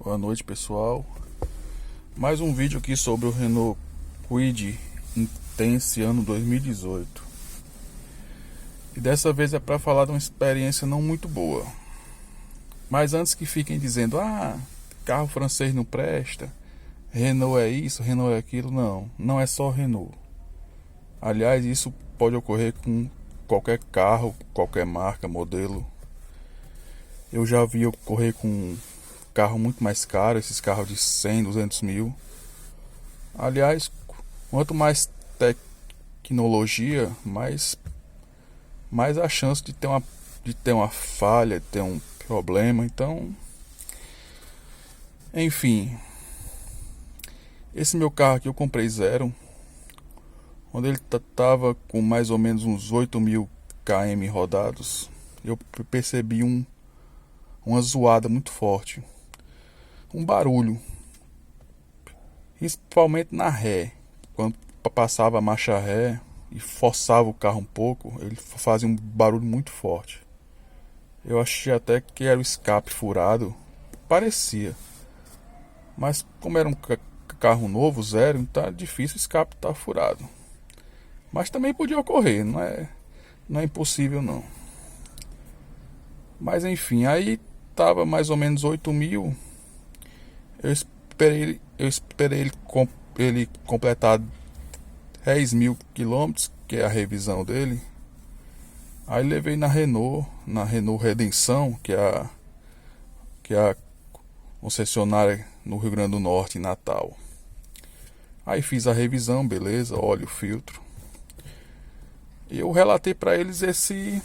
Boa noite, pessoal. Mais um vídeo aqui sobre o Renault Kwid Intense ano 2018. E dessa vez é para falar de uma experiência não muito boa. Mas antes que fiquem dizendo, carro francês não presta, Renault é isso, Renault é aquilo, não é só Renault. Aliás, isso pode ocorrer com qualquer carro, qualquer marca, modelo. Eu já vi ocorrer com carro muito mais caro, esses carros de 100, 200 mil. Aliás, quanto mais tecnologia, mais a chance de ter uma falha, de ter um problema. Então, enfim, esse meu carro aqui eu comprei zero, quando ele estava com mais ou menos uns 8.000 km rodados. Eu percebi uma zoada muito forte, um barulho, principalmente na ré. Quando passava a marcha ré e forçava o carro um pouco, ele fazia um barulho muito forte. Eu achei até que era o escape furado, parecia, mas como era um carro novo, zero, então é difícil o escape estar furado. Mas também podia ocorrer, não é impossível não. Mas enfim, aí tava mais ou menos 8.000. Eu esperei ele completar 10.000 quilômetros, que é a revisão dele. Aí levei na Renault Redenção, que é a concessionária no Rio Grande do Norte, em Natal. Aí fiz a revisão, beleza, óleo, filtro. E eu relatei para eles esse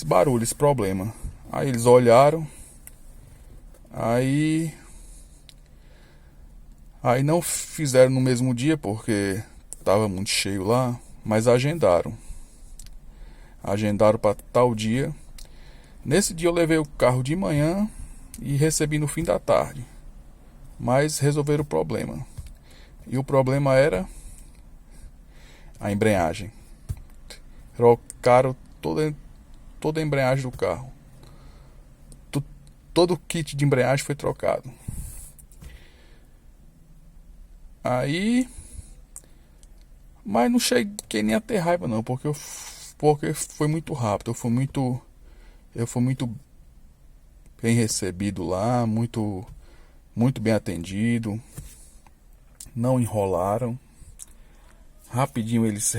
barulho, esse problema. Aí eles olharam, aí não fizeram no mesmo dia porque estava muito cheio lá, mas agendaram para tal dia. Nesse dia eu levei o carro de manhã e recebi no fim da tarde, mas resolveram o problema. E o problema era a embreagem. Trocaram toda a embreagem do carro. Todo o kit de embreagem foi trocado. Aí, mas não cheguei nem a ter raiva não, porque foi muito rápido. Eu fui muito bem recebido lá, muito bem atendido. Não enrolaram. Rapidinho eles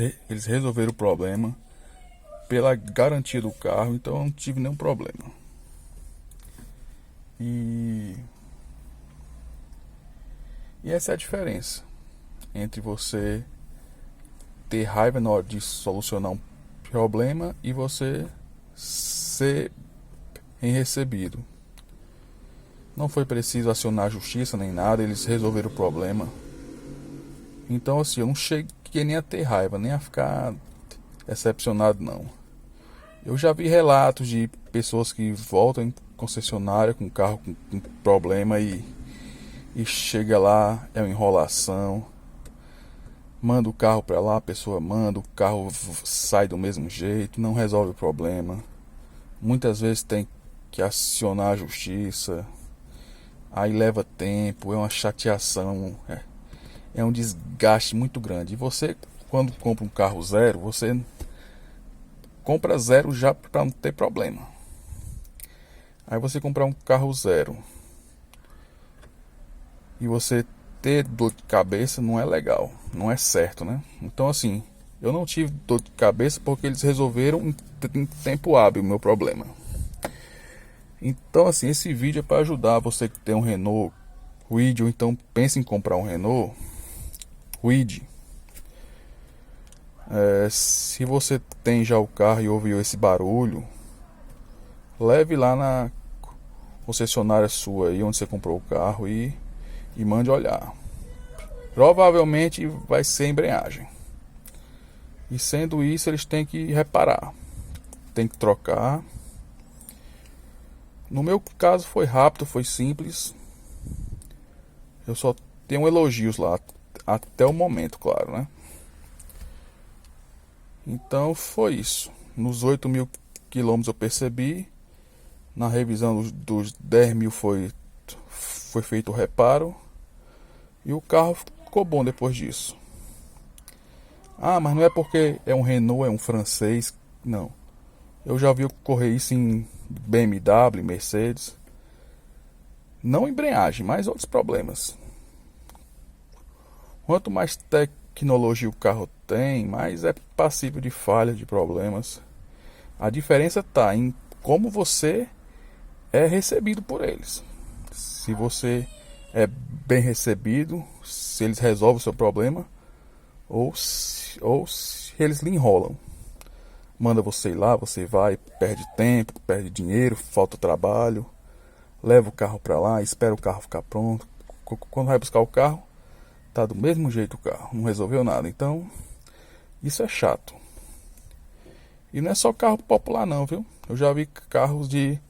resolveram o problema pela garantia do carro, então eu não tive nenhum problema. E essa é a diferença entre você ter raiva na hora de solucionar um problema e você ser bem recebido. Não foi preciso acionar a justiça nem nada, eles resolveram o problema. Então assim, eu não cheguei nem a ter raiva, nem a ficar decepcionado não. Eu já vi relatos de pessoas que voltam em concessionária com carro com problema e chega lá, é uma enrolação. Manda o carro para lá, a pessoa manda, o carro sai do mesmo jeito, não resolve o problema. Muitas vezes tem que acionar a justiça, aí leva tempo, é uma chateação, é um desgaste muito grande. E você, quando compra um carro zero, você compra zero já para não ter problema. Aí você comprar um carro zero e você ter dor de cabeça não é legal, não é certo, né? Então assim, eu não tive dor de cabeça porque eles resolveram em tempo hábil o meu problema. Então assim, esse vídeo é para ajudar você que tem um Renault Kwid ou então pensa em comprar um Renault Kwid. Se você tem já o carro e ouviu esse barulho, leve lá na concessionária sua aí onde você comprou o carro e mande olhar. Provavelmente vai ser a embreagem. E sendo isso, eles têm que reparar, tem que trocar. No meu caso foi rápido, foi simples. Eu só tenho elogios lá até o momento, claro, né? Então foi isso. Nos 8.000 quilômetros eu percebi. Na revisão dos 10.000 foi foi feito o reparo e o carro ficou bom depois disso. Ah, mas não é porque é um Renault, é um francês. Não. Eu já vi ocorrer isso em BMW, Mercedes. Não embreagem, mas outros problemas. Quanto mais tecnologia o carro tem, mais é passível de falhas, de problemas. A diferença está em como você é recebido por eles. Se você é bem recebido, se eles resolvem o seu problema, ou se eles lhe enrolam. Manda você ir lá, você vai, perde tempo, perde dinheiro, falta trabalho, leva o carro para lá, espera o carro ficar pronto. Quando vai buscar o carro, tá do mesmo jeito o carro, não resolveu nada. Então, isso é chato. E não é só carro popular não, viu? Eu já vi carros de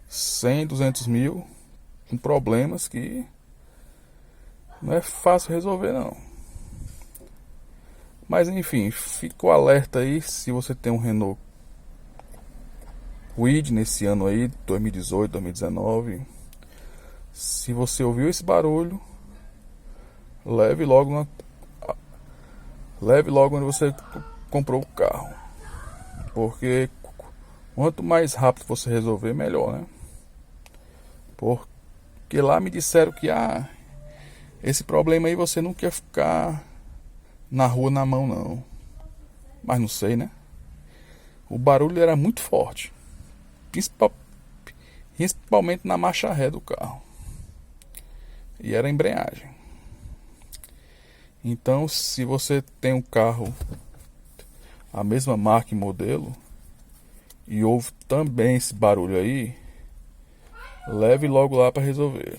100, 200 mil com problemas que não é fácil resolver não. Mas enfim, fica o alerta aí se você tem um Renault Kwid nesse ano aí, 2018, 2019. Se você ouviu esse barulho, leve logo onde você comprou o carro. Porque quanto mais rápido você resolver, melhor, né? Porque lá me disseram que esse problema aí você não quer ficar na rua na mão não. Mas não sei, né? O barulho era muito forte. Principalmente na marcha ré do carro. E era a embreagem. Então, se você tem um carro a mesma marca e modelo e ouve também esse barulho aí, leve logo lá para resolver.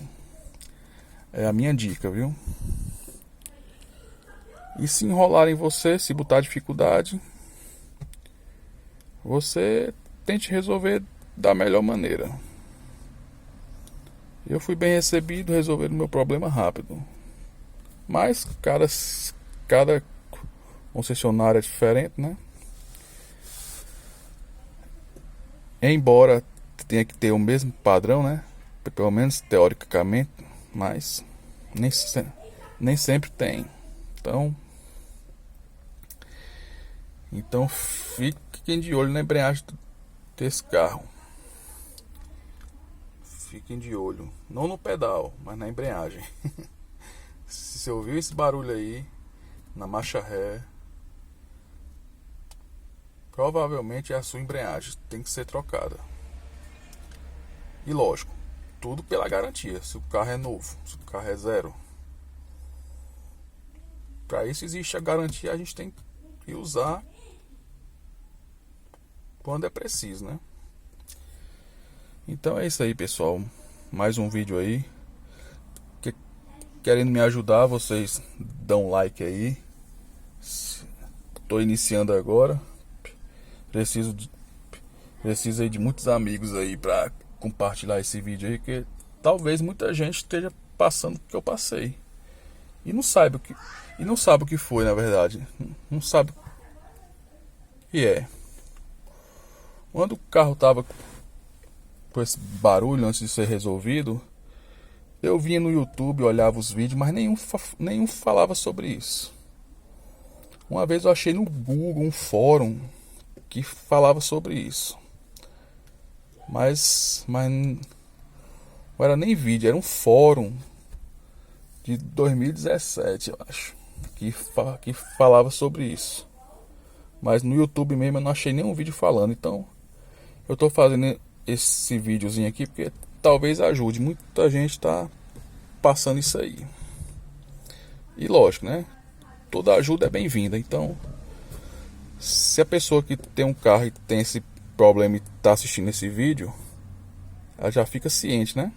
É a minha dica, viu? E se enrolar em você, se botar dificuldade, você tente resolver da melhor maneira. Eu fui bem recebido, resolvendo meu problema rápido. Mas cada concessionária é diferente, né? Embora tenha que ter o mesmo padrão, né? Pelo menos teoricamente, mas nem sempre tem. Então fiquem de olho na embreagem desse carro. Fiquem de olho, não no pedal, mas na embreagem. Se você ouviu esse barulho aí na marcha ré, provavelmente é a sua embreagem, tem que ser trocada. E lógico, tudo pela garantia. Se o carro é novo, se o carro é zero, para isso existe a garantia, a gente tem que usar quando é preciso, né? Então é isso aí, pessoal. Mais um vídeo aí. Querendo me ajudar, vocês dão like aí. Tô iniciando agora. Preciso aí de muitos amigos aí para compartilhar esse vídeo aí, que talvez muita gente esteja passando o que eu passei e não sabe o que foi, na verdade. Não sabe o que é. Quando o carro tava com esse barulho antes de ser resolvido, eu vinha no YouTube, olhava os vídeos, mas nenhum falava sobre isso. Uma vez eu achei no Google um fórum que falava sobre isso, mas não era nem vídeo, era um fórum de 2017, eu acho, que falava sobre isso. Mas no YouTube mesmo eu não achei nenhum vídeo falando. Então eu tô fazendo esse videozinho aqui porque talvez ajude. Muita gente tá passando isso aí. E lógico, né? Toda ajuda é bem-vinda. Então, se a pessoa que tem um carro e tem esse problema e tá assistindo esse vídeo, ela já fica ciente, né?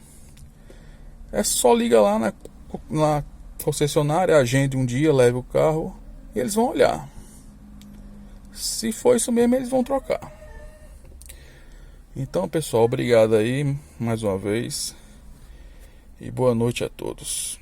É só liga lá na concessionária, agende um dia, leve o carro e eles vão olhar. Se for isso mesmo, eles vão trocar. Então, pessoal, obrigado aí mais uma vez. E boa noite a todos.